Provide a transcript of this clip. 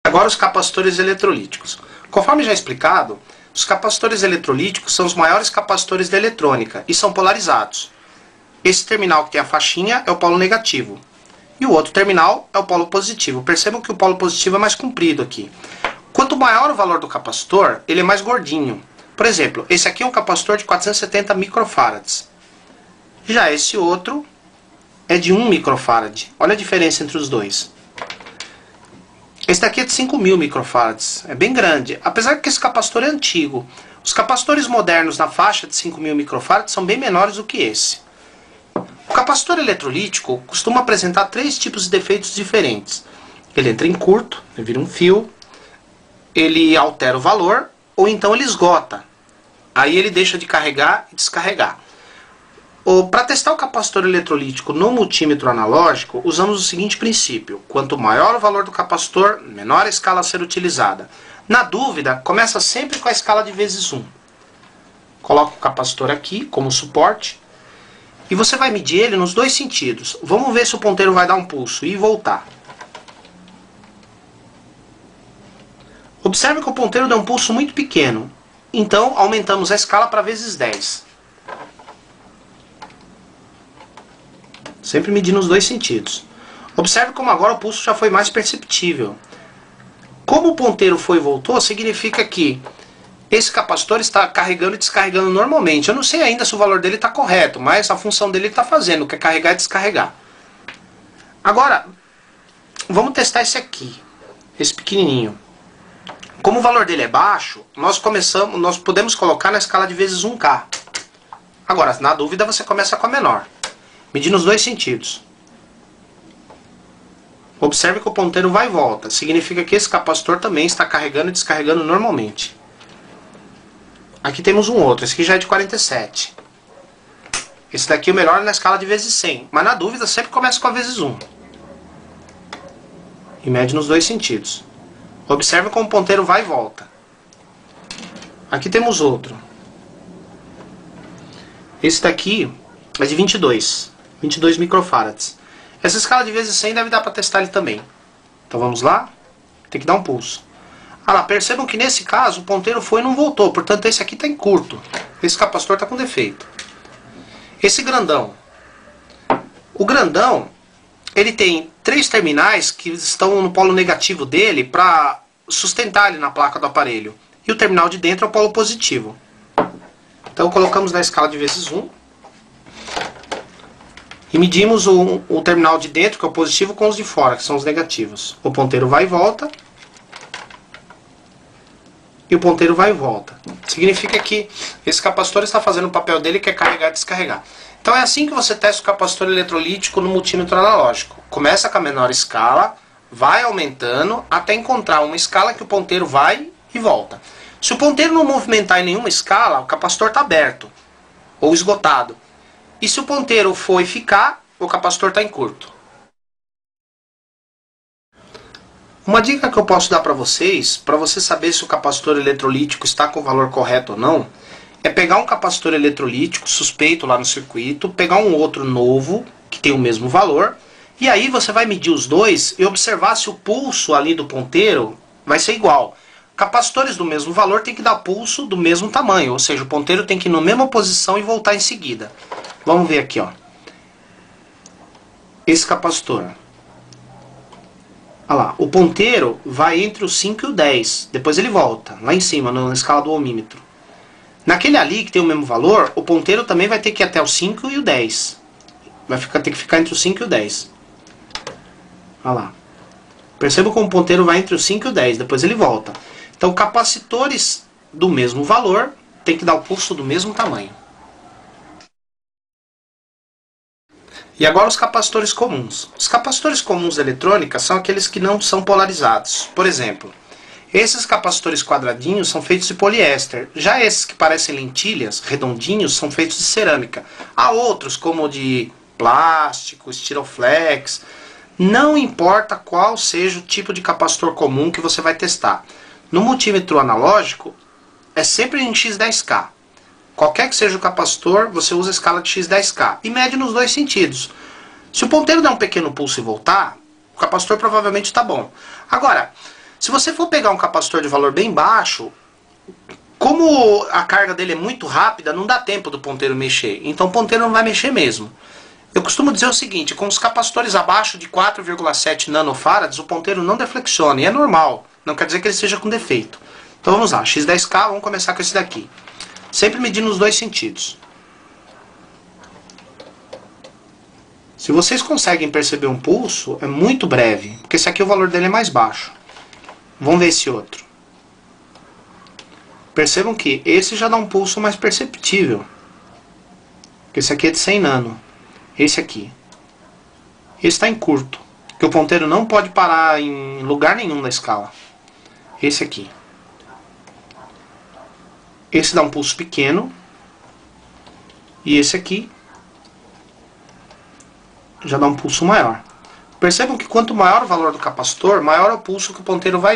Agora os capacitores eletrolíticos. Conforme já explicado, os capacitores eletrolíticos são os maiores capacitores da eletrônica e são polarizados. Esse terminal que tem a faixinha é o polo negativo. E o outro terminal é o polo positivo. Percebam que o polo positivo é mais comprido aqui. Quanto maior o valor do capacitor, ele é mais gordinho. Por exemplo, esse aqui é um capacitor de 470 microfarads. Já esse outro é de 1 microfarad. Olha a diferença entre os dois. Esse daqui é de 5.000 microfarads. É bem grande. Apesar que esse capacitor é antigo. Os capacitores modernos na faixa de 5.000 microfarads são bem menores do que esse. O capacitor eletrolítico costuma apresentar 3 tipos de defeitos diferentes. Ele entra em curto, ele vira um fio, ele altera o valor, ou então ele esgota. Aí ele deixa de carregar e descarregar. Para testar o capacitor eletrolítico no multímetro analógico, usamos o seguinte princípio. Quanto maior o valor do capacitor, menor a escala a ser utilizada. Na dúvida, começa sempre com a escala de vezes 1. Coloca o capacitor aqui como suporte. E você vai medir ele nos dois sentidos. Vamos ver se o ponteiro vai dar um pulso e voltar. Observe que o ponteiro deu um pulso muito pequeno. Então, aumentamos a escala para vezes 10. Sempre medindo nos dois sentidos. Observe como agora o pulso já foi mais perceptível. Como o ponteiro foi e voltou, significa que esse capacitor está carregando e descarregando normalmente. Eu não sei ainda se o valor dele está correto, mas a função dele está fazendo, que é carregar e descarregar. Agora, vamos testar esse aqui, esse pequenininho. Como o valor dele é baixo, nós podemos colocar na escala de vezes 1K. Agora, na dúvida, você começa com a menor. Medir nos dois sentidos. Observe que o ponteiro vai e volta. Significa que esse capacitor também está carregando e descarregando normalmente. Aqui temos um outro. Esse aqui já é de 47. Esse daqui é o melhor na escala de vezes 100. Mas na dúvida sempre começa com a vezes 1. E mede nos dois sentidos. Observe como o ponteiro vai e volta. Aqui temos outro. Esse daqui é de 22 microfarads. Essa escala de vezes 100 deve dar para testar ele também. Então vamos lá. Tem que dar um pulso. Ah lá, percebam que nesse caso o ponteiro foi e não voltou. Portanto esse aqui está em curto. Esse capacitor está com defeito. Esse grandão. O grandão, ele tem 3 terminais que estão no polo negativo dele para sustentar ele na placa do aparelho. E o terminal de dentro é o polo positivo. Então colocamos na escala de vezes 1. E medimos o terminal de dentro, que é o positivo, com os de fora, que são os negativos. O ponteiro vai e volta. E o ponteiro vai e volta. Significa que esse capacitor está fazendo o papel dele, que é carregar e descarregar. Então é assim que você testa o capacitor eletrolítico no multímetro analógico. Começa com a menor escala, vai aumentando, até encontrar uma escala que o ponteiro vai e volta. Se o ponteiro não movimentar em nenhuma escala, o capacitor está aberto ou esgotado. E se o ponteiro for e ficar, o capacitor está em curto. Uma dica que eu posso dar para você saber se o capacitor eletrolítico está com o valor correto ou não, é pegar um capacitor eletrolítico suspeito lá no circuito, pegar um outro novo, que tem o mesmo valor, e aí você vai medir os dois e observar se o pulso ali do ponteiro vai ser igual. Capacitores do mesmo valor tem que dar pulso do mesmo tamanho, ou seja, o ponteiro tem que ir na mesma posição e voltar em seguida. Vamos ver aqui, ó. Esse capacitor. Olha lá, o ponteiro vai entre o 5 e o 10. Depois ele volta, lá em cima, na escala do ohmímetro. Naquele ali, que tem o mesmo valor, o ponteiro também vai ter que ir até o 5 e o 10. Vai ter que ficar entre o 5 e o 10. Olha lá. Perceba como o ponteiro vai entre o 5 e o 10. Depois ele volta. Então, capacitores do mesmo valor tem que dar o pulso do mesmo tamanho. E agora os capacitores comuns. Os capacitores comuns da eletrônica são aqueles que não são polarizados. Por exemplo, esses capacitores quadradinhos são feitos de poliéster. Já esses que parecem lentilhas, redondinhos, são feitos de cerâmica. Há outros, como de plástico, estiroflex. Não importa qual seja o tipo de capacitor comum que você vai testar. No multímetro analógico, é sempre em x10K. Qualquer que seja o capacitor, você usa a escala de x10K e mede nos dois sentidos. Se o ponteiro der um pequeno pulso e voltar, o capacitor provavelmente está bom. Agora, Se você for pegar um capacitor de valor bem baixo, como a carga dele é muito rápida, não dá tempo do ponteiro mexer. Então o ponteiro não vai mexer mesmo. Eu costumo dizer o seguinte, com os capacitores abaixo de 4,7 nanofarads, o ponteiro não deflexiona, e é normal. Não quer dizer que ele esteja com defeito. Então vamos lá, X10K, vamos começar com esse daqui. Sempre medindo nos dois sentidos. Se vocês conseguem perceber um pulso, é muito breve, porque esse aqui o valor dele é mais baixo. Vamos ver esse outro. Percebam que esse já dá um pulso mais perceptível. Esse aqui é de 100 nano. Esse aqui. Esse está em curto, que o ponteiro não pode parar em lugar nenhum da escala. Esse aqui. Esse dá um pulso pequeno. E esse aqui já dá um pulso maior. Percebam que quanto maior o valor do capacitor, maior é o pulso que o ponteiro vai